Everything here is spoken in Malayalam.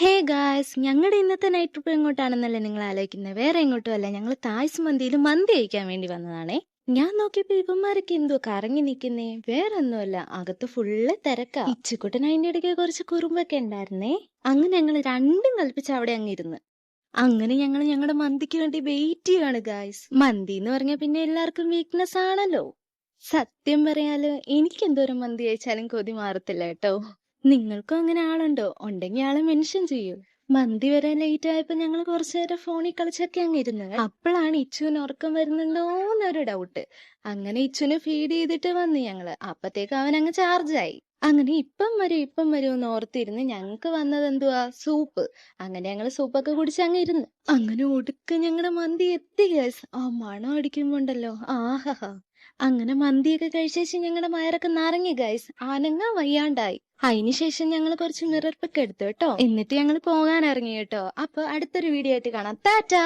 ഹേ ഗായ്സ്, ഞങ്ങളുടെ ഇന്നത്തെ നൈറ്റ് ട്രിപ്പ് എങ്ങോട്ടാണെന്നല്ലേ നിങ്ങൾ ആലോചിക്കുന്നത്? വേറെ എങ്ങോട്ടും അല്ല, ഞങ്ങൾ തായ്സ് മന്തിയിൽ മന്തി കഴിക്കാൻ വേണ്ടി വന്നതാണേ. ഞാൻ നോക്കിയപ്പോ ഇവന്മാരൊക്കെ എന്തോ കറങ്ങി നിക്കുന്നേ. വേറെ ഒന്നുമല്ല, അകത്ത് ഫുള്ള് തിരക്കാ. ഇച്ചുക്കുട്ടൻ അതിന്റെ ഇടയ്ക്ക് കുറച്ച് കുറുമ്പൊക്കെ ഉണ്ടായിരുന്നേ. അങ്ങനെ ഞങ്ങൾ രണ്ടും കൽപ്പിച്ച് അവിടെ അങ്ങിരുന്ന്. അങ്ങനെ ഞങ്ങൾ ഞങ്ങളുടെ മന്തിക്ക് വേണ്ടി വെയിറ്റ് ചെയ്യാണ് ഗായ്സ്. മന്തി എന്ന് പറഞ്ഞാൽ പിന്നെ എല്ലാവർക്കും വീക്ക്നെസ് ആണല്ലോ. സത്യം പറയാല് എനിക്ക് എന്തോരം മന്തി കഴിച്ചാലും കൊതി മാറത്തില്ല കേട്ടോ. നിങ്ങൾക്കും അങ്ങനെ ആളുണ്ടോ? ഉണ്ടെങ്കിൽ ആളെ മെൻഷൻ ചെയ്യൂ. മന്തി വരാൻ ലേറ്റ് ആയപ്പോ ഞങ്ങൾ കുറച്ചു നേരം ഫോണിൽ കളിച്ചൊക്കെ അങ്ങിരുന്നു. അപ്പോഴാണ് ഇച്ചുവിന് ഉറക്കം വരുന്നുണ്ടോന്നൊരു ഡൗട്ട്. അങ്ങനെ ഇച്ചുവിനെ ഫീഡ് ചെയ്തിട്ട് വന്നു ഞങ്ങള്. അപ്പത്തേക്ക് അവൻ അങ്ങ് ചാർജായി. അങ്ങനെ ഇപ്പം വരും എന്ന് ഓർത്തിരുന്ന് ഞങ്ങക്ക് വന്നത് എന്തുവാ, സൂപ്പ്. അങ്ങനെ ഞങ്ങള് സൂപ്പൊക്കെ കുടിച്ച് അങ്ങ് ഇരുന്ന്. അങ്ങനെ ഒടുക്ക ഞങ്ങളുടെ മന്തി എത്തി ഗൈസ്. ആ മണം അടിക്കുമ്പോണ്ടല്ലോ, ആഹഹ. അങ്ങനെ മന്തിയൊക്കെ കഴിച്ചേച്ച് ഞങ്ങളുടെ വയറൊക്കെ നിറഞ്ഞു ഗൈസ്. ആനങ്ങ വയ്യാണ്ടായി. അതിനുശേഷം ഞങ്ങൾ കുറച്ച് മിറർ പിക്ക് എടുത്തു കേട്ടോ. എന്നിട്ട് ഞങ്ങൾ പോകാൻ ഇറങ്ങി കേട്ടോ. അപ്പൊ അടുത്തൊരു വീഡിയോ ആയിട്ട് കാണാം. ടാറ്റാ.